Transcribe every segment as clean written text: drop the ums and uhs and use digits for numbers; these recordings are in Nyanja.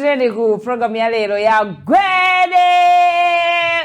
Tene ku program ya lero ya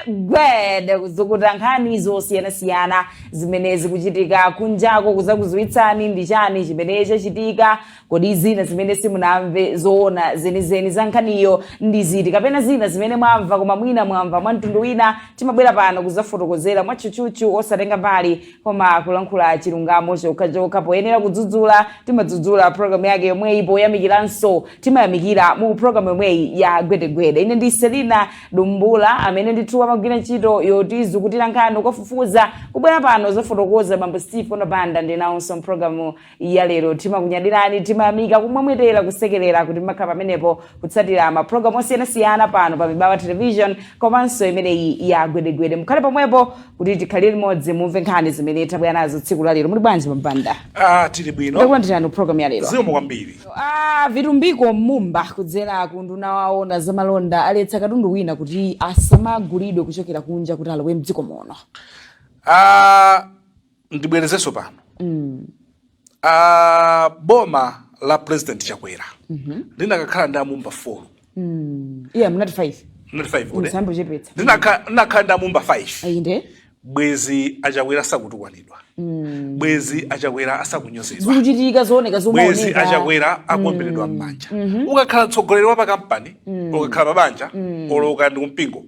gwede kuzukuta nkhani zosiyana zimene zikuchitika kunjako kuzakuziwitsani ndi chani chimene chachitika kodi zina zimene simunamve zoona zenizeni za nkhaniyo ndi ziti kapena zina zimene mwamva koma mwina mwamva mwa mtundu wina timabwera pano kuzafotokozera mwachuchuchu osatenga mbali koma kulankhula chilungamo chokha poyenera kudzudzula timadzudzula program yake yomwe ipo yamikiranso timayamikira mu program yomweyi ya gwedegwede. Ine ndi Selina Dumbula amene ndithu amagwira ntchito yotizukutira nkhani ukafufuza kubwera pano zafotokoza Bambo Steve Onopanda ndinawonso program ya lero timakunyadirani timayamika kumwemwetera kusekerera kuti makhala pamenepo kutsatira maprogram osiyana pano pa Mibawa Television komanso imeneyi ya gwedegwede. Mukhale pomwepo kuti tikhalire limodzi mumve nkhani zimene tabwera nazo tsiku la lero. Muli bwanji Mpanda? Tili bwino. Takulandirani program ya lero. Zikomo kwambiri. Vitumbiko mmumba kudzera kunduna waona zamalonda aletsa katundu wina kuti asamagulidwe kuchokera kunja kuti alowe mdziko muno. Ndibwerezenso pano. Boma la President Chakwera. Linakakhala ndi amumba 4. Yeah, mnati 5. Mnati 5 ode. Msambo chepetsa. Linakakhala ndi amumba 5. Ayinde. Bwezi Achakwera sakutukwanidwa. Bwezi Achakwera asakunyozedwa. Zikuchitika zooneka zomaoneka. Bwezi Achakwera akomberedwa m'manja. Ukakhala mtsogoleri wa pakampani, ukakhala mabanja, oloka ndi kumpingo,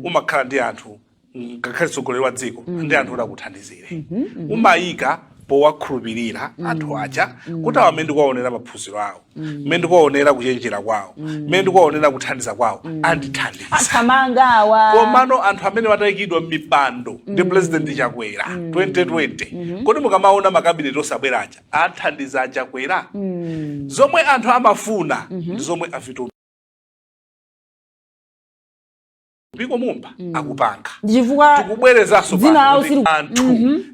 umakhala ndi anthu ngakhale mtsogoleri wa dziko ndi anthu akuthandizire. Umayika powakhulupirira anthu aja kuti amene ndikuwaonera maphunziro awo, amene ndikuwaonera kuchenjera kwawo, amene ndikuwaonera kuthandiza kwawo andithandiza. Athamangawa. Komano anthu amene watayikidwa m'mipando ndi President Chakwera 2020 kodi mukamaona makabineti osabweraja athandiza Chakwera. Zomwe anthu amafuna ndi zomwe avitu Biko mumba akupanga. Chifukwa tikubwerezaso anthu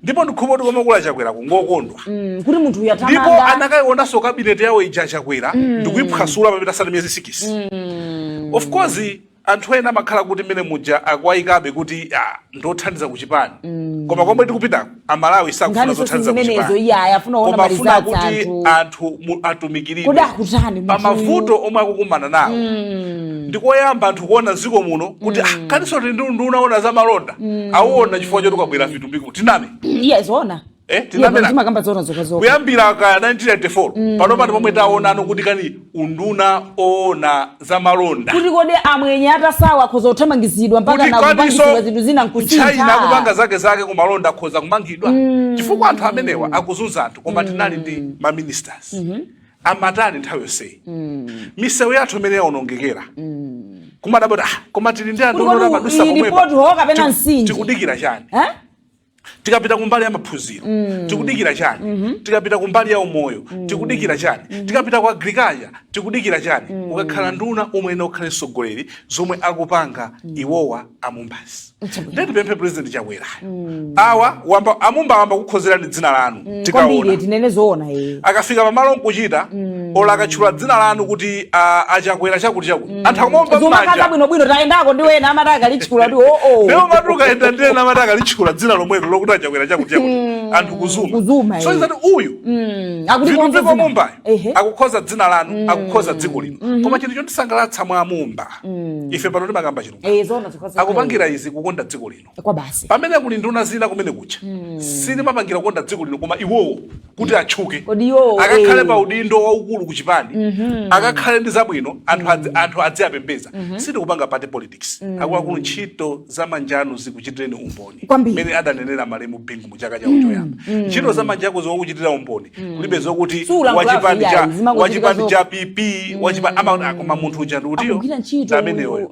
ndipo ndikhumo tikomekula Chakwera kungokondwa. Kuti munthu yathamanga. Ndipo anakayionanso kabineti yawo ija Chakwera ndikuyiphwasula pamene asali miyezi 6. Of course anthu ena amakhala kuti mene muja akwayikabe kuti ndothandiza kuchipani. Koma komwe tikupita Malawi sakufuna zothandiza kuchipani. Koma afuna kuti anthu atumikiridwe. Kodi akutani munthu. Pamavuto omwe akukumana nawo. Ndikoyamba anthu kuona ziko muno kuti kaniso ndinaona za malonda awona chifukwa choti kwabwera vitumbiko tiname. Yes, ona. Tinamena timakamba zona zokazoka. Kuyambira ka 1994 pano pano pomwe taonano kuti kani unduna ona za malonda. Kuti kodi amwenye atasawa akhoza kuthamangizidwa mpaka na kupangizidwa zinthu zina nkusintha. China kupanga zake ku malonda akhoza kumangidwa. Chifukwa anthu amenewa akuzunza anthu koma tinali ndi ma ministers. Amatani nthawi yonse. Misewu yathu imene yaonongekera. Kumadabota koma tili ndi anthu ona madusa pomwe. Tikudikira chani? Tikapita kumbali ya maphunziro tikudikira chani? Tikapita kumbali ya umoyo tikudikira chani? Tikapita kwa agriculture tikudikira chani? Ukakhala nduna umwe ukhale mtsogoleri zomwe akupanga iwowa amumbasi. Ndeti pemphe President Chakwera awa amumba wamba kukhozera ndi dzina lanu tikaona tinene zoona akafika pamalo nkuchita ola akatchula dzina lanu kuti Achakwera chakuti anthu akumomba m'manja bwino tayendako ndi wena amataka litchula ndi leo matuka enda ndiye namataka litchula dzina lomwelo lokuti Achakwera chakuti anthu kuzuma so izati uyu akuti komumba akukhoza dzina lanu akukhoza dziko lino koma chinthu chondisangalatsa mwa amumba ife pano timakamba chilunga akupangira izi kukonda dziko lino kwa basi pamene kuli nduna zina kumene kucha sini mapangira kukonda dziko lino koma iwowo kuti atchuke akakhale pa udindo waukulu kuchipani akakhale ndi zabwino anthu adziapembeza siti kupanga party politics akulu ntchito za manjano zikuchitireni umboni mene adanenera Malemu Bingu muchaka chawo choyamba ntchito za manjako zokuchitira umboni kulibe zokuti wachipani cha PP wachipani koma munthu uja ndutiyo ameneyo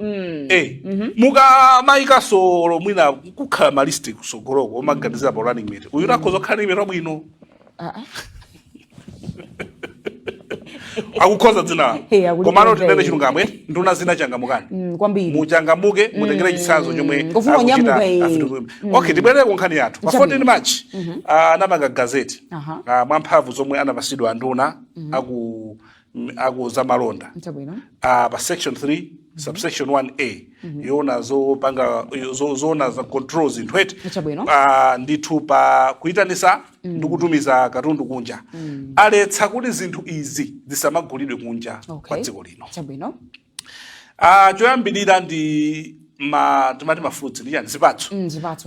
mukamayika solo mwina kukhala malisti kusogoloko omaganizira pa running mate uyu nakhoza kukhala ndi imero bwino akukhoza dzina komano tinene chilungamwe nduna zina changamukani kwambiri muchangamuke mutengere chisanzo chomwe akuchita okay tibwere ku nkhani yathu pa 14 March anapanga gazeti mwamphamvu zomwe anapasidwa nduna aku za malonda pa section 3 subsection 1A yona zopanga zona za controls intwete ndithu pa kuitanisa ndikutumiza katundu kunja aletsa kuti zinthu izi zisamagulidwe kunja kwa dziko lino choyambirira ndi timati mafruits ndi chani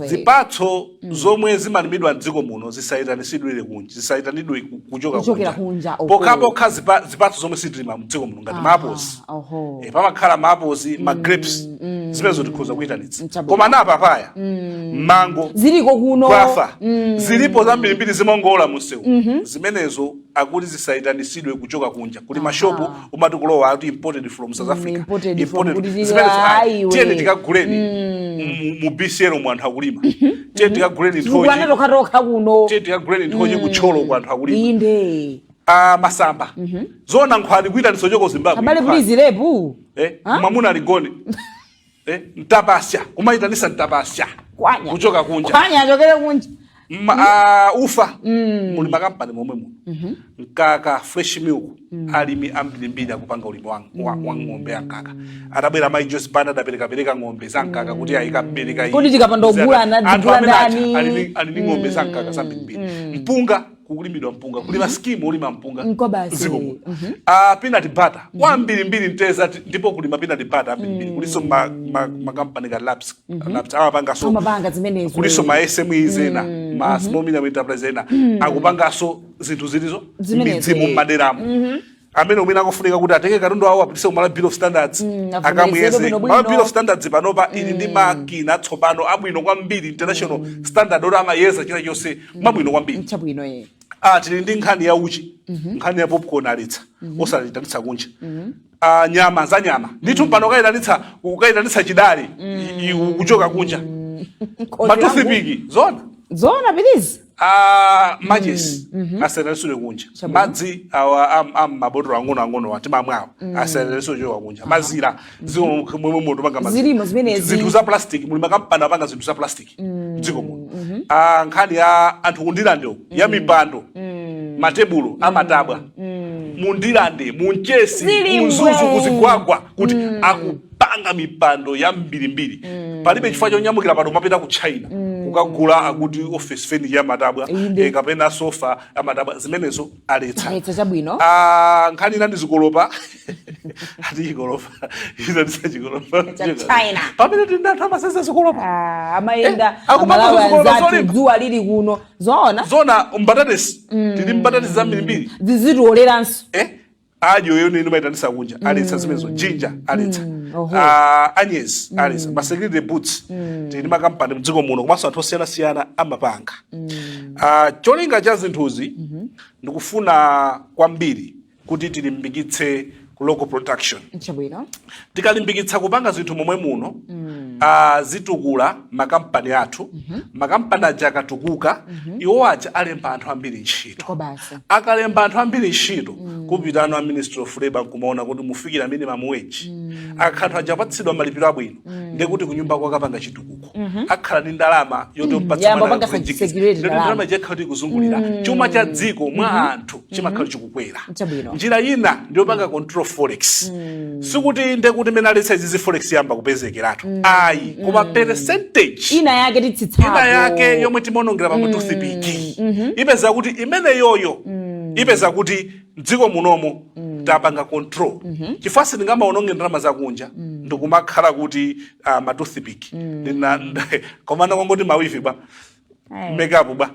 zipatso zomwe zimalimidwa mdziko muno zisayitanisidwire kunja zisayitanidwe kuchoka kunja pokapokha zipatso zomwe sitilima mdziko muno ngati maapozi pamakhala maapozi ma grapes zimenezo tikhoza kuyitanitsa koma na papaya mango ziliko kuno kwafa zilipo zambirimbiri zimongola musewu zimenezo akuti zisayitanisidwe kuchoka kunja kuti mashopu umatukulowa ati imported from South Africa tiene tikaguleni mu BCL mu anthu akulima tiene tikaguleni nthoji kutcholo ku anthu akulima inde masamba zona nkhwani kuita nisojoko Zimbabwe abale bulizirebu mamuna aligoni mtapasya kumaitanisa mtapasya kuchoka kunja kwanya achokere kunja ufa muli makampani momwe muno mkaka fresh milk alimi ambirimbiri akupanga ulimi wa ng'ombe ya mkaka atabwera mai Jose Banda adapereka ng'ombe za mkaka kuti ayikabereka iyi kuti tikapanda ogula ndani ali ng'ombe za mkaka zambirimbiri mpunga kukulimidwa mpunga kulima skimu ulima mpunga ziko peanut butter wambirimbiri nteza ndipo kulima peanut butter ambirimbiri kuliso makampani ga labs amapanga so zimenezo kuliso ma SME zena ma small medium enterprise zena akupanga so zinthu zilizo midzimu maderamo amene umene akufunika kuti atenge katundu awo apitise kumala bill of standards akamuyeze mala bill of standards panopa ili ndi makina tsopano abwino kwambiri international standard ora amayeza china chonse mabwino kwambiri chabwino tili ndi nkhani ya uchi nkhani ya popcorn alitsa osalitanitsa kunja nyama za nyama ndithu pano ukaitanitsa chidali kuchoka kunja matoothpick zona bilizi matches asayitanisidwe kunja madzi awa mabotolo ang'ono ati mamwawo asayitanisidwe kuchoka kunja mazira zimwe moto panga mazira zinthu za plastic muli makampani apanga zinthu za plastic dziko muno nkhani ya anthu kundilande ya mipando matebulo amatabwa mundilande munchesi munzuzu kuzigwagwa kuti akupanga mipando ya mbirimbiri palibe chifukwa chonyamukira pano mapita ku China kukagula akuti office furniture ya matabwa kapena sofa ya matabwa zimenezo aletsa chabwino nkhani nandi zikolopa ati chikolopa chikolopa China pamene tindatha sasa zikolopa amayenda Malawi zati dzuwa lili kuno zona mbatatesi tili mbatatesi zambirimbiri zizitoleranso ayo nini maitanisa kunja aletsa zimenezo jinja aletsa anyes aletsa ma security boots tili makampani mdziko muno komanso anthu osiyanasiyana amapanga cholinga cha zinthuzi ndikufuna kwambiri kuti tilimbikitse local production tikalimbikitsa kupanga zinthu momwe muno zitukula makampani athu makampani aja akatukuka iwo aja alemba anthu ambiri ntchito akalemba anthu ambiri ntchito kupitano a Ministry of Labor kumaona kuti mufikira minimum wage akanthu aja apatsidwa malipiro abwino ndekuti kunyumba kwa kapanga chitukuko akhala ndi ndalama yoti ndalama jekha kuti kuzungulira chuma cha dziko mwa anthu chimakhala chikukwera njira ina ndiyopanga control forex sikuti ndekuti mena aletsa izizi forex yamba kupezekeratu ayi koma percentage ina yake titsitsako ina yake yomwe timonongera pa matoothpick ipeza kuti imene yoyo ipeza kuti dziko munomo tapanga control chifukwa sindingamaononge ndalama zakunja ndikumakhala kuti matoothpick komanda kwangoti mawivi ba makeup ba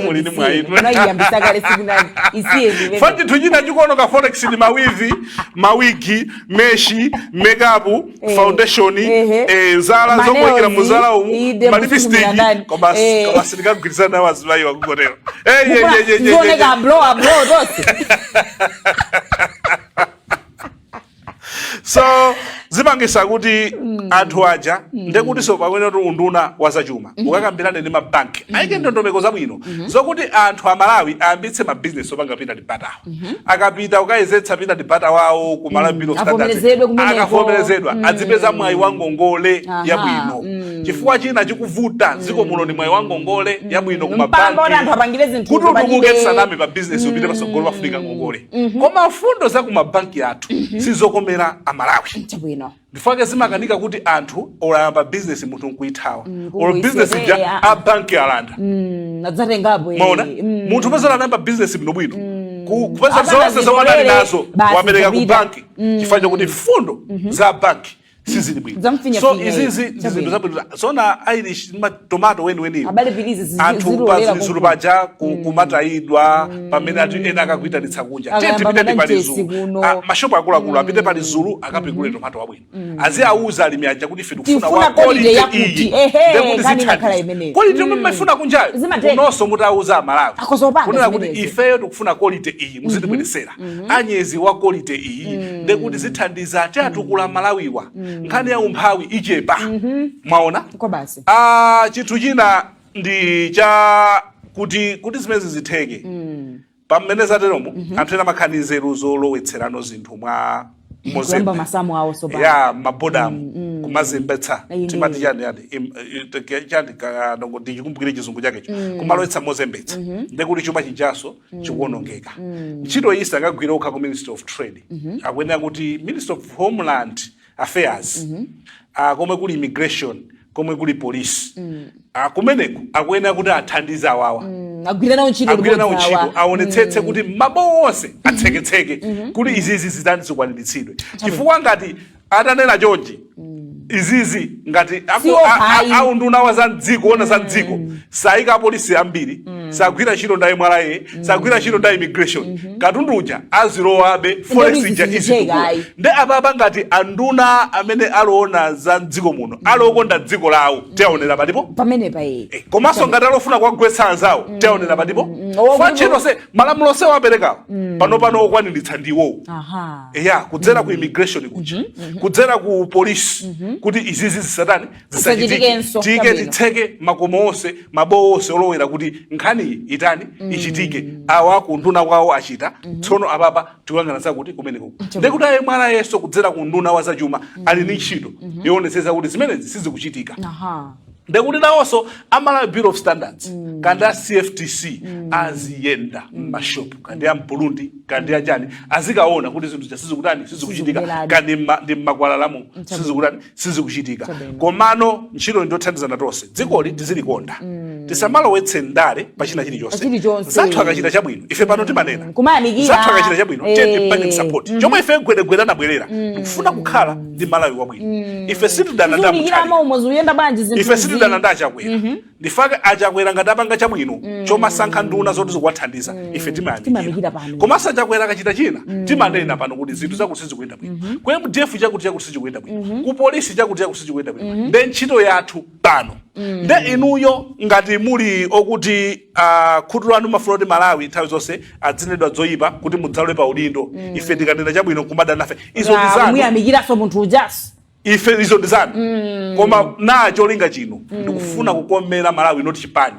mulini mwaitu unayambisa kale signal isiye fati tujina chikono ka forex ni mawivi mawigi meshi makeup foundation zala zomwekera muzala umu malipstick koma sindikagwirizana wazivayi wakugotero zoneka blow dose so zimangisa kuti anthu aja ndekuti so pakwene kuti unduna wazachuma ukakambirane ndi mabanki ayike ndondomeko zabwino zokuti anthu a Malawi ayambitse mabusiness opanga peanut butter akapita ukayezetsa peanut butter wawo ku Malawi Bill of Standards akavomerezedwa adzipeza mwayi wa ngongole yabwino chifukwa china chikuvuta dziko muno ndi mwayi wa ngongole yabwino ku mabanki kuti utumuke sanami pa business upite pa Sogolo pafunika ngongole koma fundo za ku mabanki athu sizokomera a Malawi ndifake zimakanika kuti anthu oyamba business munthu nkuithawa or business ja a bank alanda nadzatengapo maona munthu pezala anayamba business bwino kupeza zonse zomanali nazo wapereka ku banki chifukwa kuti mfundo za banki sizili bwino. So izizi zinthu zabwino zona Irish tomato weni anthu pazulu paja kumatayidwa pamene ati ena akakuitanitsa kunja tipite pali Zulu mashopu akuluakulu apite pali Zulu akapikule tomato wabwino aziauza alimi aja kuti ife tikufuna wa quality iyi ndekuti zithandiza quality yomwe mmafuna kunjayo unonso mutauza Malawi kunena kuti ifeyo tikufuna quality iyi muzitibweresera anyezi wa quality iyi ndekuti zithandiza atukula Malawiwa nkhani ya umphawi ichepa mwaona kwa basi chinthu china ndi cha kuti zimezi zitheke pamene zateromo anthu ena makhani nzeru zolowetserano zinthu mwa Mozambique masamu awo soba ya mabodamu kumazembetsa timati chani kanongo ndikumbukire chizungu chakecho kumalowetsa mozembetsa ndekuti chuma chinjaso chikuonongeka ntchito iyi sakagwira okha ku Ministry of Trade akuyenera kuti Ministry of Homeland Affairs komwe kuli immigration komwe kuli police kumeneko akuyenera kuti athandize awawa agwira nawo ntchito aonetsetse kuti maboma onse atseketseke kuti izizi zikwaniritsidwe chifukwa ngati atanena chonchi izizi ngati aunduna wa za mdziko ona za mdziko saika polisi ambiri sagwira ntchito ndayi mwalaye sagwira ntchito ndayi immigration katundu uja azilowabe forex ija izitukula nde apapa ngati anduna amene aloona za mdziko muno alokonda dziko lawo tiaonera patipo pamene paye komanso ngati alofuna kuwagwetsa anzawo tiaonera patipo fa ntchito se malamulo se waperekawo pano okwaniritsa ndiwo kudzera ku immigration kuja kudzera ku police kuti izizi zisatani zisachitike titseke makomo onse mabowo onse olowera kuti nkhani itani ichitike awa kunduna kwawo achita tsono apapa tikuyang'ana kuti kumeneko ndekuti aye mwana yeso kudzera kunduna wa zachuma ali ndi ntchito yoonetsetsa kuti zimenezi sizikuchitika ndekuti nawonso Malawi Bureau of Standards kandi CFTC aziyenda m'mashopu kandi ya Burundi kandi ya chani azikaona kuti zinthu sizikuchitika kandi ndi m'makwalalamu sizikuchitika komano ntchito ndothandizana tonse dzikoli tizilikonda tisamalowetse ndale pachina chilichonse zathu akachita chabwino ife pano timanena zathu akachita chabwino tipange support chomwe ife gwedegweda nabwerera tikufuna kukhala ndi Malawi wabwino ife sitidana nda Chakwera ndifake Chakwera ngati apanga chabwino chomasankha nduna zoti zikuwathandiza ife timayamikira komanso Chakwera akachita china timanena pano kuti zinthu zakuti sizikuyenda bwino kwa MDF chakuti sizikuyenda bwino ku polisi chakuti sizikuyenda bwino nde ntchito yathu pano nde inuyo ngati muli okuti khutu lanu mafuna kuti Malawi nthawi zonse adzinenedwa zoyipa kuti mudzalowe pa udindo ife tikanena chabwino kumadana nafe izo ndizanu muyamikiraso munthu ujaso ife izo ndizanu koma nacho linga chino ndikufuna kukomera Malawi not chipani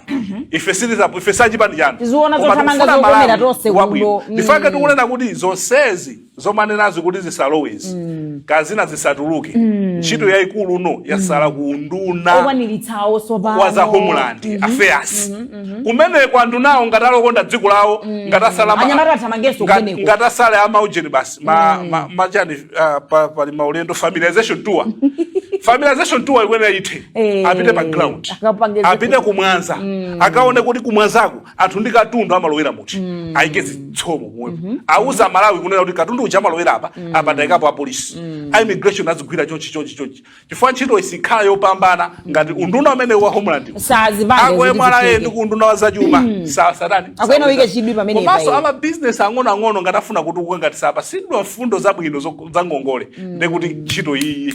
ife silizapo ife sachipani chanu tiziona zothamanga zokomera tonse kuno ndifaka tikunena kuti zonsezi zomanenazo kuti zisalowezi kazina zisatuluke ntchito yayikulu no yasala kunduna okwaniritsawo sopano wa za Homeland Affairs kumene kwandunawo ngatalokonda dziko lawo ngatasala anyamata athamangeso kumeneko ngatasala amaujeni basi machani pali maulendo familiarization tour ikwena ite apite pa ground apite kumwanza akaone kuti kumwanzako anthu ndi katundu amalowera muti ayike zitsomo momwe auza Malawi kunena kuti katundu uja amalowera apa ndayikapo apolisi a immigration azigwira chonchi chifukwa ntchito isikhala yopambana ngati unduna umene wa Homeland akwemwala ndi kunduna wa zachuma satani akwena wike chidwi pamene komanso ama business ang'ono ngatafuna kuti ukuka ngati sapa sindwa mfundo zabwino za ngongole ndekuti ntchito iyi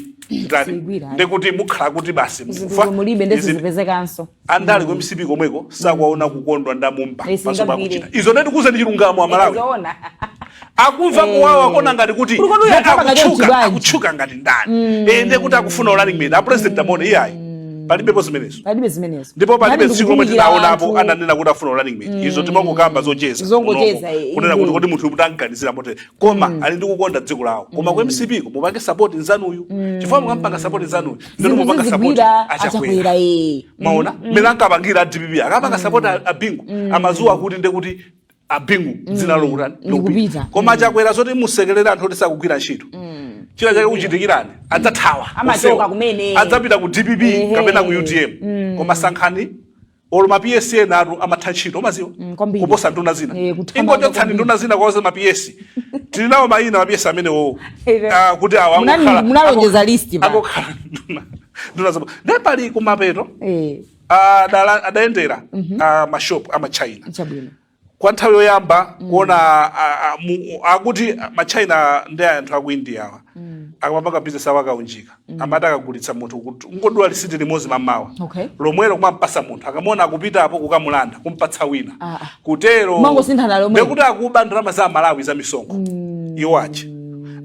ndekuti mukhala kuti basi mulibe ndezipwezekanso andali ku MCP komweko sakwaona kukondwa ndamumba paso pakuchita izo ndeti kuze ndi chilungamo a Malawi akumva kuwawa kona ngati kuti akutchuka ngati ndani ndekuti akufuna running mate a president amone iyayi palibepo zimenezo ndipo palibe tsiku lomwe tinaonapo ananena kuti afuna running mate izo timangokamba zocheza kunena kuti kodi munthu mutanganizira motere koma ali ndi kukonda dziko lawo koma ku MCP ko mupange support nzanuyu chifukwa mukampanga support nzanuyu ndio mupanga support Chakwera maona melankapangira DPP akapanga support abingu amazuwa kuti ndekuti abingu zinalowurani ndikupita koma Chakwera zoti musekelera anthu otisa kugwira ntchito chila chake kuchitikirani adzathawa amachoka kumene adzapita ku DPP kapena ku UTM koma sankhani olo ma PS enatu amatachito maziwa kuposa nduna zina ingochotsani nduna zina kwaoze ma PS tilinawo mayina ma PS amene wo kuti awa munalonjeza list akokhala nduna zabo nepali kumapeto adaendera mashop ama China kwa nthawi yoyamba kuona akuti ma China ndi anthu aku India awa akamapanga business awakaunjika amati akagulitsa munthu kuti ungodula lisiti limodzi mamawa lomwelo kumampasa munthu akamona akupita apo kukamulanda kumpatsa wina kutero ndekuti akuba ndalama za Malawi za misonkho iwo aja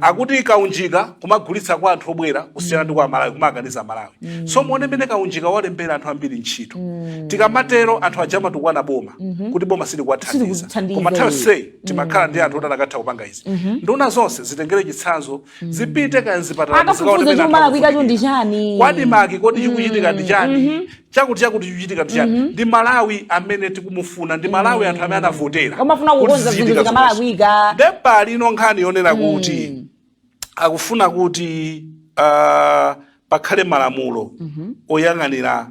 akuti kaunjika kumagulitsa kwa anthu obwera kusiyana ndi kwa Malawi kumaganiza Malawi so muone mene kaunjika walembera anthu ambiri ntchito tikamatero anthu ajama tukwana boma kuti boma sili kuwathandiza koma nthawi sei timakhala ndi anthu otanakatha kupanga izi nduna zonse zitengere chitsanzo zipite kanzipatala zikaonekana Malawi kacho ndi chani kwadi maki kodi chikuchitika ndi chani chakuti chikuchitika ndi chani ndi Malawi amene tikumufuna ndi Malawi anthu amene anavotera amafuna kukonza zinthu za Malawi ka ndipo lino nkhani yonena kuti akufuna kuti pakhale malamulo oyang'anira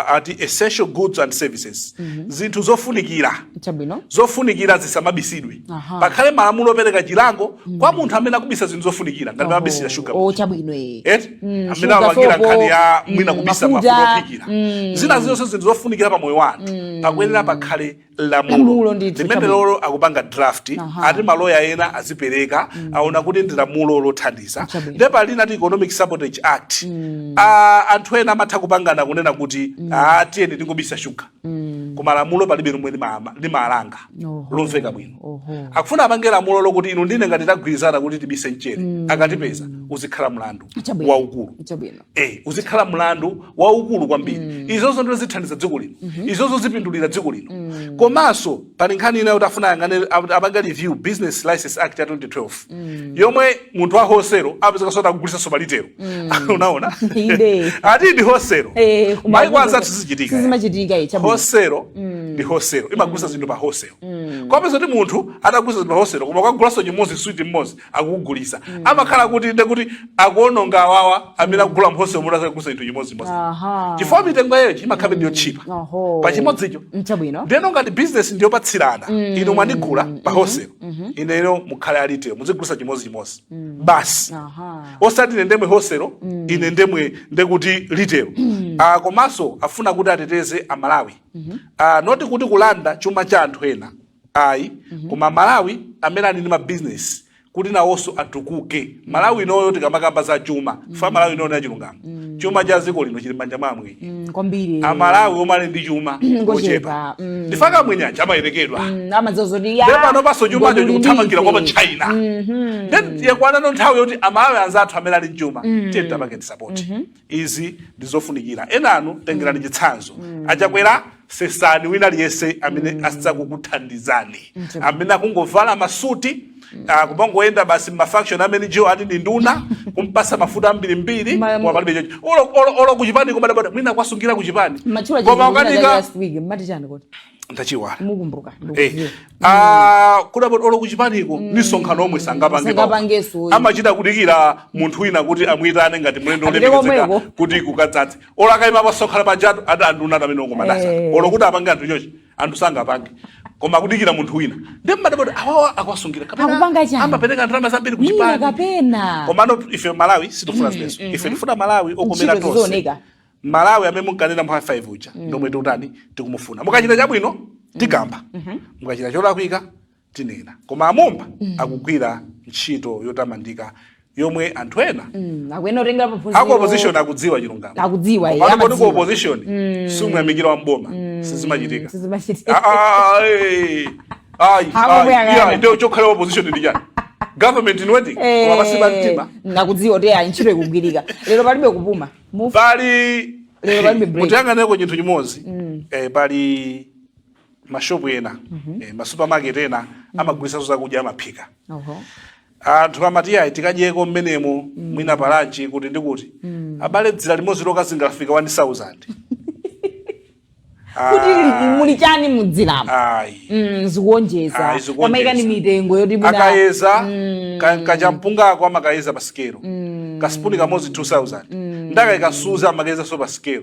ati essential goods and services zinthu zofunikira zisamabisidwe pakhale malamulo opereka chilango kwa munthu amene akubisa zinthu zofunikira ngati mabisira sugar amene amangira nkhani ya mwina kubisa mafuta ophikira zina zonse zinthu zofunikira pa moyo wanthu pakuyenera pakhale lamulo limene lolo akupanga draft ati maloya ena azipereka aona kuti ndi lamulo lothandiza ndipo linati Economic Sabotage Act anthu ena amatha kupangana kunena kuti tiyeni tingobisa sugar koma lamulo palibe lomwe limalanga lomveka bwino akufuna apange lamulo lokuti inu ndine ngati tagwirizana kuti tibise mchere akatipeza uzikhala mlandu waukulu uzikhala mlandu waukulu kwambiri izozo ndizo zithandiza dziko lino izozo zipindulira dziko lino komanso pali nkhani ina yotafuna yang'ane apanga review Business License Act ya 2012 yomwe munthu wa hosero apezeka sota kugulisa sobalitero unaona ati ndi hosero mai kwanza sizimachitika hosero ndi hosero imagulisa zinthu pa hosero kopeza kuti munthu atagulisa zinthu pa hosero koma kwagulaso nyimozi sweet mmozi akugulisa amakhala kuti kuti akuononga awawa amene akugula mhosero munthu akagulisa zinthu nyimozi chifukwa mitengo yayo imakhala ndiyo chipa pa chimodzicho ndeno ngati business ndiyo patsirana ino mwandigula pa hosero ineno mukhale aliteyo muzigulisa chimozi basi osati ndemwe hosero ine ndemwe ndekuti litero komanso afuna kuti ateteze Amalawi noti kuti kulanda chuma cha anthu ena ayi koma Malawi amene ali ndi ma business kuti nawonso atukuke Malawi inoyo tikamakamba za chuma fa Malawi inoyo ya chilungamo chuma cha dziko lino chili manja mwamwe kwambiri Malawi omali ndi chuma ngochepa ndifaka mwenyanja amayerekedwa amadzozodi ya ndipo nopaso chuma cho chikuthamangira kwa China then yakwana no nthawi yoti Amalawi anzathu amene ali chuma tiyenda paketi support izi ndizofunikira enanu tengerani chitsanzo Chakwera sesani wina liyese amene asakukuthandizani amene akungovala masuti kubangoenda basi mafaction amene jo ati ndi nduna kumpasa mafuta mbiri kwa Palibe chocho olo kuchipani koma mwina kwasungira kuchipani koma ukanika last week mati chani kuti ndachiwa mukumbuka kuda olo kuchipaniko ni sonkhano omwe sangapange amachita kudikira munthu wina kuti amuyitane ngati mlendo olemekezeka kuti kukadzadze olo akayima pasonkhana pajatu ada anduna amene ongomadasa olo kuti apange anthu chochi anthu sangapange koma kudikira munthu wina ndi madabota awawa akwasungira kapena amapereka ndalama zambiri kuchipani kapena koma no ife Malawi sitifuna zimezo ife tifuna Malawi okomera tonse Malawi amene munkanena mwa 5 uja ndomwe tikutani tikumufuna mukachita chabwino tikamba mukachita cholakwika tinena koma amomba akugwira ntchito yotamandika yomwe anthu ena akwena otenga proposal ako opposition akudziwa chilungamo akudziwa amadziwa ko opposition sumwe amikira wa mboma sizimachitika ndio chokhala opposition ndi chani government in wedding kwa basiba mtima nakudziwa kuti ntchito ikugwirika lero palibe kupuma pali mutayang'aneko chinthu chimodzi pali mashopu ena masupermarket ena amagulisa zakudya amaphika anthu amati ayi tikadyeko mmenemo mwina palanchi kuti ndi kuti abale dzira limodzi lokazingafika 1000 kuti muli chani mudziramo zikuonjeza amayika ni mitengo yoti akayeza kachampunga ako amakayeza pasikero kasipuni kamozi 2000 ndaka ikasuza mageza sopa scale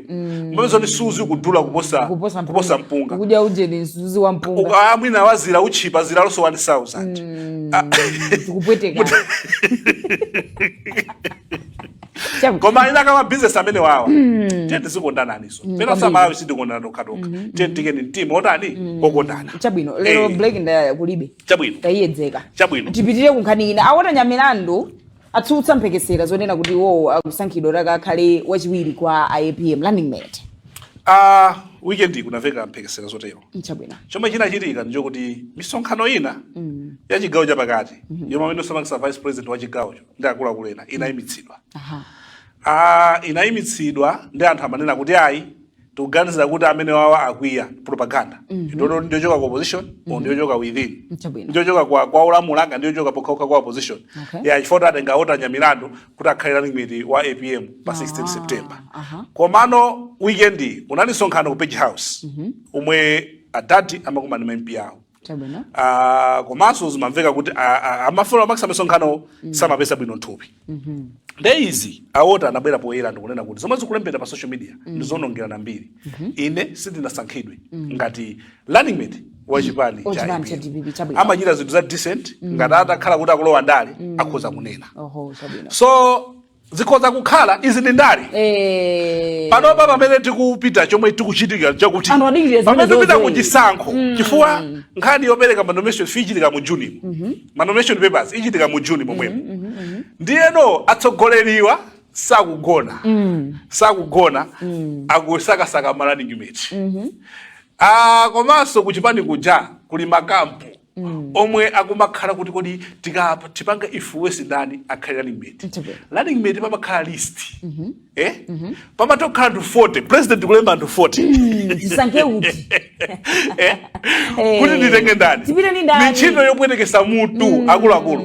mwezo ni suzi kudula kuposa mpunga kuja uje ni suzi wa mpunga amwina wazira uchipa zira loso 1000 kupweteka koma ina kama business amene wawa tete sikondana niso pena sa Malawi sidikondana dokatoka tete ni team otani kokondana chabwino lero break nda kulibe chabwino tayedzeka chabwino tipitire kunkhani ina awota nyamilandu atsutsa mphekesera zonena kuti wo akusankhidwa rakakhale wachiwiri kwa IAPM running mate weekend kunaveka mphekesera zotero chabwino chomwe chinachitika ndicho kuti misonkhano ina ya chigawo chapakati yomwe amene osamangisa vice president wa chigawocho ndi akuluakulu ena inayimitsidwa inayimitsidwa ndi anthu amanena kuti ayi tikuganiza kuti amene wawa akwiya propaganda ndio choka kwa opposition ndio choka within ndio choka kwa ulamulanga ndio choka pokauka kwa opposition ya chifota atengaota nyamilandu kuti akhale running mate wa APM pa 16 September komano weekend unani sonkhano ku Page House umwe adati amakumana na MP yawo komanso zimamveka kuti amafuna makisa misonkhano samapesa bwino nthupi ndeizi awota anabwera poyera ndikunena kuti zomwe zikulembera pa social media ndizonongera nambiri ine sindinasankhidwe ngati running mate wachipani cha amachita zinthu za decent ngati atakhala kuti akulowa ndale akhoza kunena so zikhoza kukhala izi ndi ndale panopa pamene tikupita chomwe tikuchitika chakuti pamene tikupita kuchisankho chifukwa nkhani yopereka manomination fee ichitika mu June manomination papers ichitika mu June momwemo ndiyeno atsogoleriwa sakugona akusakasaka ma running mate komanso kuchipani kuja kuli makampu omwe akumakhala kuti kodi tipanga influence ndani akhale running mate pamakhala list pamatokhala anthu 40 president kulemba anthu 40 zisankhe uti kuti nditenge ndani ni ntchito yopwetekesa mutu akuluakulu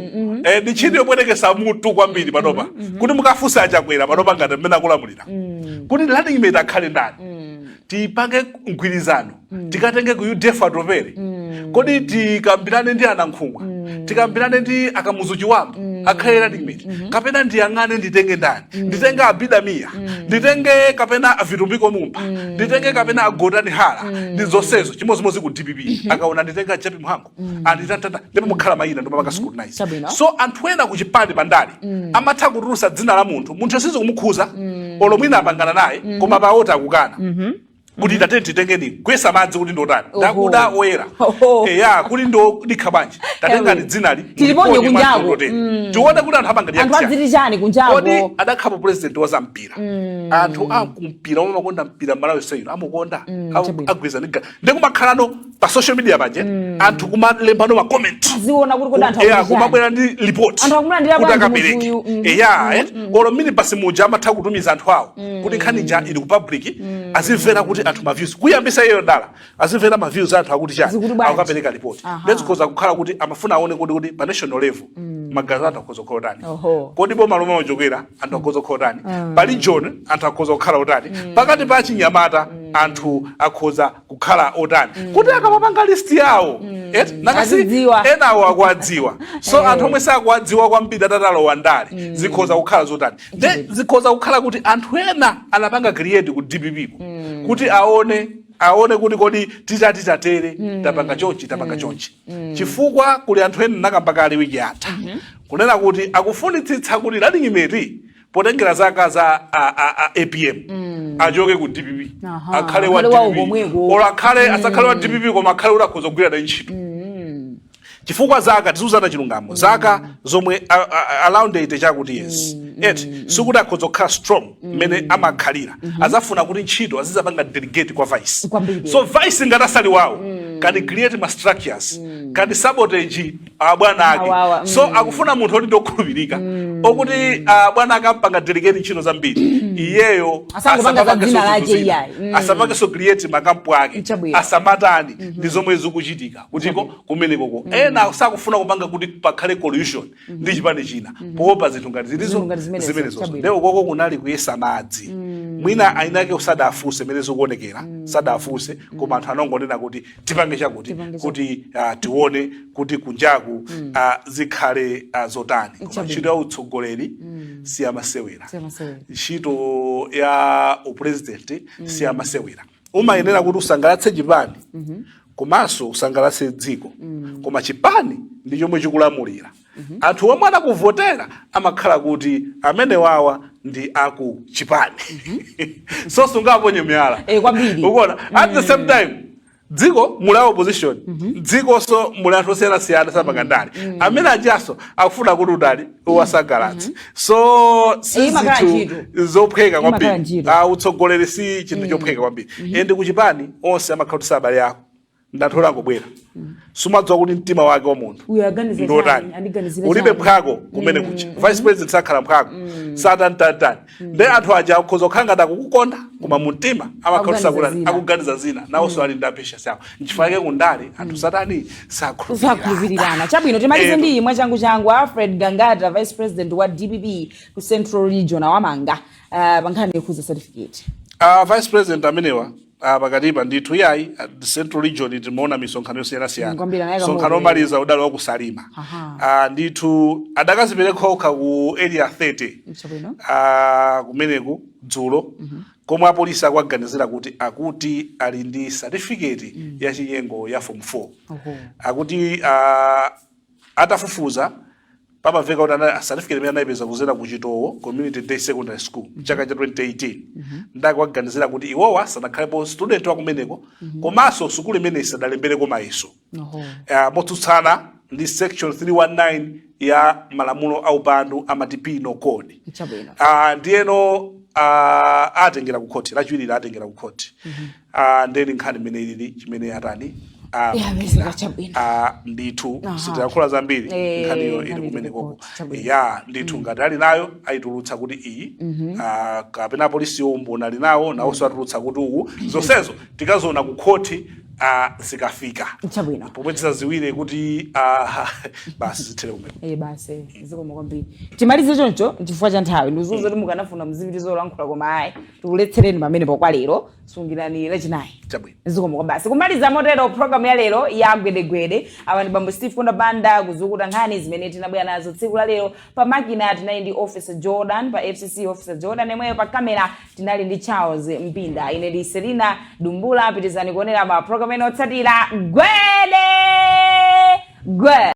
ni ntchito yopwetekesa mutu kwambiri panopa kuti mukafunsa achakwera panopa ngati mmene akulamulira kuti running mate akhale ndani tipange mgwirizano tikatenge ku UDF atopere kodi tikambirane ndi anankhumwa tikambirane ndi akamuzu chiwamba akhale running mate kapena ndiyang'ane nditenge ndani nditenge abida miya nditenge kapena avitumbiko mumba nditenge kapena agotani hala ndi zonsezo chimozimozi ku DPP akaona nditenga chapi mhango anditantanda ndipo mukhala mayina ndo mapaka scrutinize so anthu ena kuchipande pandali amatha kutulusa dzina la munthu asizo kumukhuza olo mwina apangana naye koma paota akukana kuti tatenti tengeni kwesa madzi kuti ndotani ndakuda oyera kuti ndo dikhabanji tatengani dzinali tiliponye kunjako tione kuti anthu apanga anthu adziti chani kunjako kodi adakhapo president wa zampira anthu akumpira omwe makonda mpira Malawi sino amukonda agwiza ndikumakhalano pa social media panje anthu kumalembano ma comment ziona kuti anthu kumabwera ndi report kuti akapereke olo mini pasi muja amatha kutumiza anthu awo kuti nkhani ija ili ku public azimvera kuti anthu maviews kuyambisa iyo ndala azimvera maviews anthu akuti chani akapereka report ndezikhoza kukhala kuti amafuna aone kuti pa national level magazata akhoza kukhala utani kodi boma lomwe Chakwera anthu akhoza kukhala utani pali John anthu akhoza kukhala utani pakati pa Chinyamata anthu akhoza kukhala utani kuti akamapanga list yawo nakasi enawo akuadziwa so anthu omwe sakuadziwa kwambiri atatalowa ndale zikhoza kukhala zotani zikhoza kukhala kuti anthu ena anapanga create ku DPP kuti aone kuti kodi titatere tapanga chonchi chifukwa kuli anthu ena nakambakali wiki yatha kunena kuti akufunitsitsa kuti running mate potengera zaka za APM ajoke ku DPP akhale wa DPP ola akhale asakhale wa DPP koma akhale urakhoza kugwira na ntchito chifukwa zaka tizuzana chilungamo zaka zomwe around 80 chakuti yes sikuti akhoza kukhala strong mmene amakhalira azafuna kuti ntchito azizapanga delegate kwa vice so vice ngatasali wawo kani create ma structures kani sabotage bwana ake so akufuna munthu oti ndokhulupirika okuti bwana akampanga delegate ntchito zambiri iyeyo asamake so create makampu ake asamatani ndi zomwe zikuchitika kutiko kumenekoko ena sakufuna kupanga kuti pakhale collusion ndi chipani china poopa zinthu ngati zilizo zimenezo lero koko kunali kuyesa madzi mwina ainake usadafuse melezo kuonekera sadafuse koma anthu anongonena kuti tipange chakuti kuti tione kuti kunjaku zikhale zotani koma ntchito ya utsogoleri si amasewera ntchito ya upresident si amasewera umayenera kuti usangalatse chipani komanso usangalatse dziko koma chipani ndi chomwe chikulamulira anthu omwe anakuvotera amakhala kuti amene wawa ndi aku chipani so sungaponye miyala kwambiri ukuona at the same time dziko mula opposition dziko so mula anthu osiyanasiyana sapakandali amene ajaso akufuna kuti udali uwasangalatse so sizinthu zophweka kwambiri utsogoleri si chinthu chophweka kwambiri ende kuchipani onse amakhala kuti sabale yako ndathola ngobwera sumadziwa kuti mtima wake wa munthu ndotani ulibe mphako kumene kucha vice president sakhala mphako satantatani nde anthu aja akhoza kukhala ngati akukukonda koma mumtima amakhala akuganiza zina nawonso ali ndi patience yawo nchifukwa kundali anthu satani sakhulupirirana chabwino timalize ndi imwe changu Alfred Gangata vice president wa DPP ku Central Region awamanga pankhani yokhuza certificate vice president amenewa pakatipa ndithu yayi Central Region timaona misonkhano yosiyanasiyana sonkhano omaliza udali wa kusalima ndithu adakazipereka okha ku area 30 kumeneku dzulo komwe apolisi akuganizira kuti akuti ali ndi certificate ya chinyengo ya form 4 akuti atafufuza pamaveka kuti certificate imene anayipeza kuzera ku Chitowo Community Day Secondary School chaka cha 2018 ndakuganizira kuti iwowa sanakhalepo student wa kumeneko komanso sukulu imene isadalembeleko mayeso motsutsana ndi section 319 ya malamulo a upandu amati penal code ndiyeno atengera ku court lachiwiri atengera ku court ndeni nkhani imene ilili chimene atani ndithu sitiyankhula zambiri nkhaniyo ili kumenekoko ndithu ngati ali nayo ayitulutsa kuti iyi kapena polisi yombo nali nawo nawonso atulutsa kuti uku zonsezo tikazoona ku khoti zikafika pomwe tisaziwire kuti basi zithere kumene basi zikoma kwambiri timalize choncho chifukwa cha nthawi ndizuzo kuti mukanafuna mzipiti zolankhula koma ayi tikuletsereni pamene pokwa lero sungirani lachinayi zikoma kwa basi kumaliza motero program ya lero ya gwedegwede awa ndi bambo Steve Kunda Banda kuzukuta nkhani zimene tinabwera nazo tsiku la lero pa makina tinali ndi Officer Jordan pa FCC Officer Jordan yemweyo pa kamera tinali ndi Charles Mpinda ine ndi Selina Dumbula pitizani kuonera ma program eno tsatira gwede